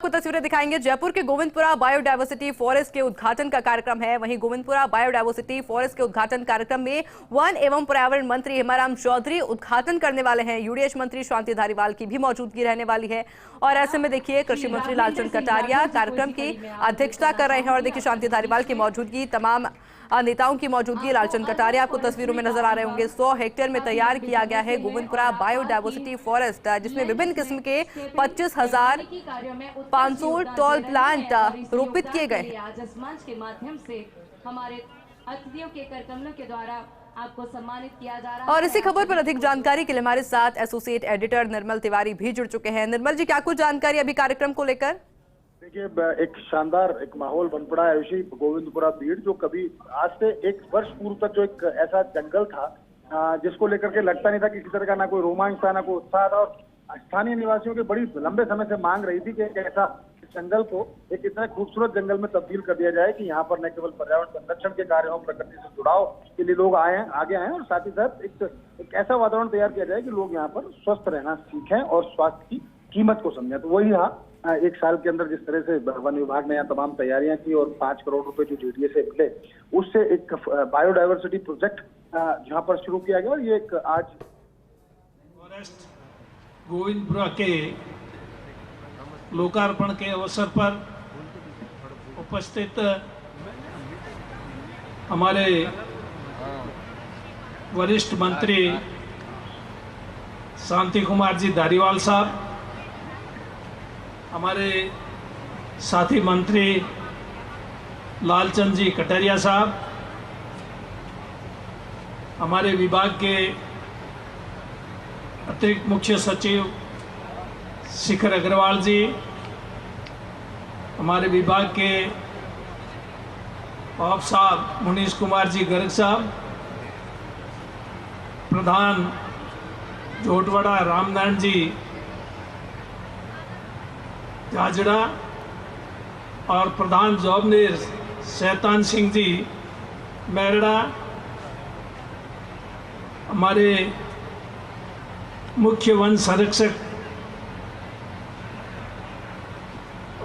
आपको तस्वीरें दिखाएंगे। जयपुर के गोविंदपुरा बायोडायवर्सिटी फॉरेस्ट के उद्घाटन का कार्यक्रम है। वहीं गोविंदपुरा बायोडायवर्सिटी फॉरेस्ट के उद्घाटन कार्यक्रम में वन एवं पर्यावरण मंत्री हेमाराम चौधरी उद्घाटन करने वाले हैं। यूडीएच मंत्री शांति धारीवाल की भी मौजूदगी रहने वाली है। और ऐसे में देखिए कृषि मंत्री लालचंद कटारिया कार्यक्रम की अध्यक्षता कर रहे हैं। और देखिए शांति धारीवाल की मौजूदगी, तमाम नेताओं की मौजूदगी। लालचंद कटारिया आपको तस्वीरों में नजर आ रहे होंगे। 100 हेक्टेयर में तैयार किया गया है गोविंदपुरा बायोडायवर्सिटी फॉरेस्ट, जिसमें विभिन्न किस्म के 25,500 टॉल प्लांट रोपित किए गए हैं। आज इस मंच के माध्यम से हमारे अतिथियों के करकमलों के द्वारा आपको सम्मानित किया जा रहा है। और इसी खबर पर अधिक जानकारी के लिए हमारे साथ एसोसिएट एडिटर निर्मल तिवारी भी जुड़ चुके हैं। निर्मल जी, क्या कुछ जानकारी अभी कार्यक्रम को लेकर? देखिए, एक शानदार एक माहौल बन पड़ा है उसी गोविंदपुरा बीड़, जो कभी आज से 1 वर्ष पूर्व तक जो एक ऐसा जंगल था जिसको लेकर के लगता नहीं था कि किसी तरह का ना कोई रोमांच था, ना कोई उत्साह था। और स्थानीय निवासियों की बड़ी लंबे समय से मांग रही थी कि एक ऐसा जंगल को एक इतना खूबसूरत जंगल में तब्दील कर दिया जाए कि यहाँ पर न केवल पर्यावरण संरक्षण के कार्य हो, प्रकृति से जुड़ाव के लिए लोग आगे आए और साथ ही साथ एक ऐसा वातावरण तैयार किया जाए कि लोग यहाँ पर स्वस्थ रहना सीखें और स्वास्थ्य की कीमत को समझें। तो वही रहा 1 साल के अंदर जिस तरह से वन विभाग ने यहाँ तमाम तैयारियां की और 5 करोड़ रुपए जो डीडीए से मिले, उससे एक बायोडायवर्सिटी प्रोजेक्ट जहाँ पर शुरू किया गया। और ये एक आज फॉरेस्ट गोविंदपुरा के लोकार्पण के अवसर पर उपस्थित हमारे वरिष्ठ मंत्री शांति कुमार जी धारीवाल साहब, हमारे साथी मंत्री लालचंद जी कटारिया साहब, हमारे विभाग के अतिरिक्त मुख्य सचिव शिखर अग्रवाल जी, हमारे विभाग के ऑफ साहब मुनीश कुमार जी गर्ग साहब, प्रधान जोटवाड़ा रामनारायण जी जाजड़ा और प्रधान जॉबनेर शैतान सिंह जी मेरड़ा, हमारे मुख्य वन संरक्षक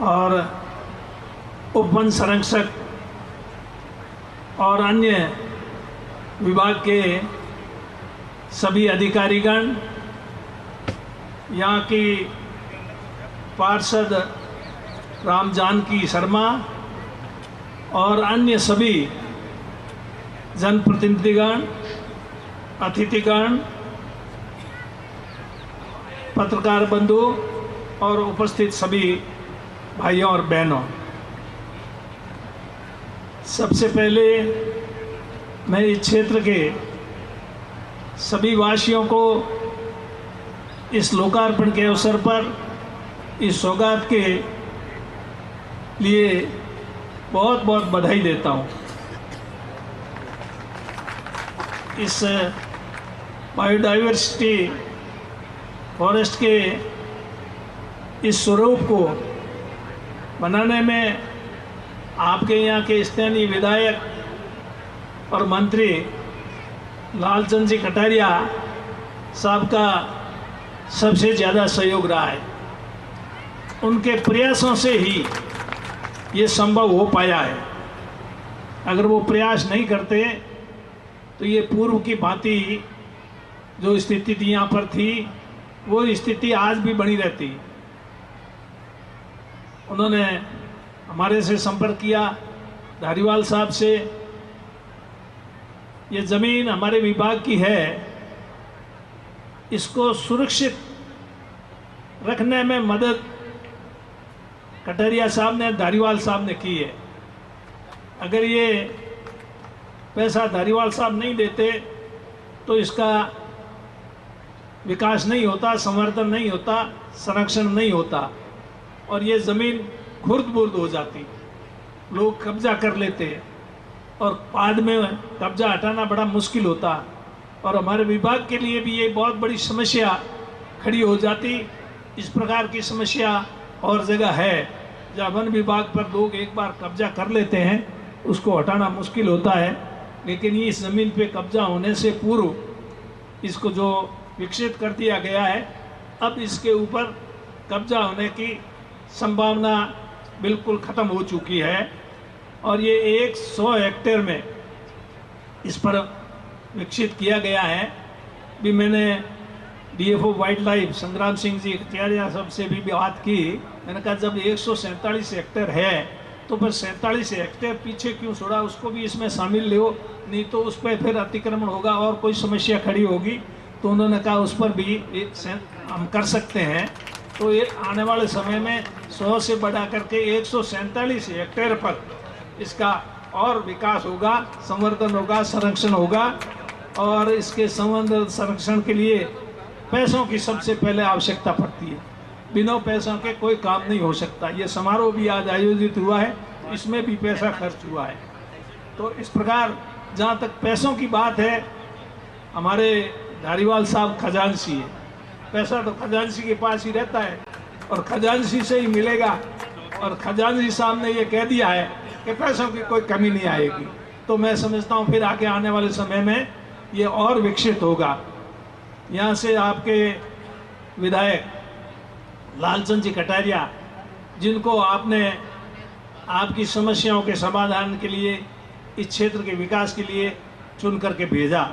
और उप वन संरक्षक और अन्य विभाग के सभी अधिकारीगण, यहाँ की पार्षद राम जानकी शर्मा और अन्य सभी जनप्रतिनिधिगण, अतिथिगण, पत्रकार बंधु और उपस्थित सभी भाइयों और बहनों, सबसे पहले मैं इस क्षेत्र के सभी वासियों को इस लोकार्पण के अवसर पर इस सौगात के लिए बहुत बहुत बधाई देता हूँ। इस बायोडाइवर्सिटी फॉरेस्ट के इस स्वरूप को बनाने में आपके यहाँ के स्थानीय विधायक और मंत्री लालचंद जी कटारिया साहब का सबसे ज़्यादा सहयोग रहा है। उनके प्रयासों से ही ये संभव हो पाया है। अगर वो प्रयास नहीं करते तो ये पूर्व की भांति जो स्थिति थी यहाँ पर थी, वो स्थिति आज भी बनी रहती। उन्होंने हमारे से संपर्क किया, धारीवाल साहब से। ये ज़मीन हमारे विभाग की है, इसको सुरक्षित रखने में मदद कटारिया साहब ने, धारीवाल साहब ने की है। अगर ये पैसा धारीवाल साहब नहीं देते तो इसका विकास नहीं होता, संवर्धन नहीं होता, संरक्षण नहीं होता और ये ज़मीन खुर्द-बुर्द हो जाती, लोग कब्जा कर लेते और बाद में कब्जा हटाना बड़ा मुश्किल होता और हमारे विभाग के लिए भी ये बहुत बड़ी समस्या खड़ी हो जाती। इस प्रकार की समस्या और जगह है जहाँ वन विभाग पर लोग एक बार कब्जा कर लेते हैं, उसको हटाना मुश्किल होता है। लेकिन ये इस ज़मीन पे कब्जा होने से पूर्व इसको जो विकसित कर दिया गया है, अब इसके ऊपर कब्जा होने की संभावना बिल्कुल ख़त्म हो चुकी है और ये 100 हेक्टेयर में इस पर विकसित किया गया है। भी मैंने डीएफओ वाइल्ड लाइफ संग्राम सिंह जी खतियारिया साहब से भी बात की। मैंने कहा जब 147 हेक्टेयर है तो फिर 47 हेक्टेयर पीछे क्यों छोड़ा, उसको भी इसमें शामिल लो, नहीं तो उस पर फिर अतिक्रमण होगा और कोई समस्या खड़ी होगी। तो उन्होंने कहा उस पर भी हम कर सकते हैं। तो ये आने वाले समय में 100 से बढ़ा करके 147 हेक्टेयर पर इसका और विकास होगा, संवर्धन होगा, संरक्षण होगा। और इसके संवर्धन संरक्षण के लिए पैसों की सबसे पहले आवश्यकता पड़ती है। बिना पैसों के कोई काम नहीं हो सकता। ये समारोह भी आज आयोजित हुआ है, इसमें भी पैसा खर्च हुआ है। तो इस प्रकार जहाँ तक पैसों की बात है, हमारे धारीवाल साहब खजांची है। पैसा तो खजांची के पास ही रहता है और खजांची से ही मिलेगा। और खजांची साहब ने ये कह दिया है कि पैसों की कोई कमी नहीं आएगी। तो मैं समझता हूँ फिर आगे आने वाले समय में ये और विकसित होगा। यहाँ से आपके विधायक लालचंद जी कटारिया, जिनको आपने आपकी समस्याओं के समाधान के लिए, इस क्षेत्र के विकास के लिए चुन करके भेजा,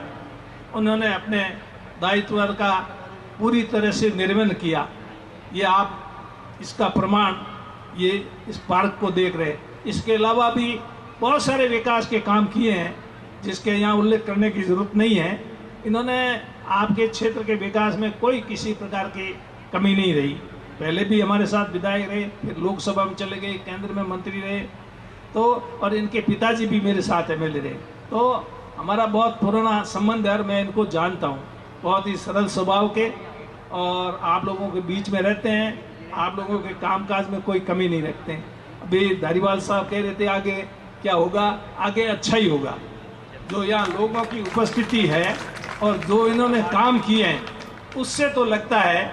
उन्होंने अपने दायित्व का पूरी तरह से निर्वहन किया। ये आप इसका प्रमाण ये इस पार्क को देख रहे। इसके अलावा भी बहुत सारे विकास के काम किए हैं जिसके यहाँ उल्लेख करने की ज़रूरत नहीं है। इन्होंने आपके क्षेत्र के विकास में कोई किसी प्रकार की कमी नहीं रही। पहले भी हमारे साथ विधायक रहे, फिर लोकसभा में चले गए, केंद्र में मंत्री रहे। तो और इनके पिताजी भी मेरे साथ एमएलए रहे। तो हमारा बहुत पुराना संबंध है और मैं इनको जानता हूँ। बहुत ही सरल स्वभाव के और आप लोगों के बीच में रहते हैं। आप लोगों के कामकाज में कोई कमी नहीं रखते हैं। अभी धारीवाल साहब कह रहे थे आगे क्या होगा, आगे अच्छा ही होगा। जो यहाँ लोगों की उपस्थिति है और जो इन्होंने काम किए हैं, उससे तो लगता है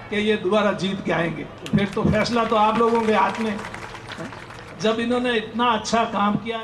कि ये दोबारा जीत के आएंगे। फिर तो फैसला तो आप लोगों के हाथ में। जब इन्होंने इतना अच्छा काम किया।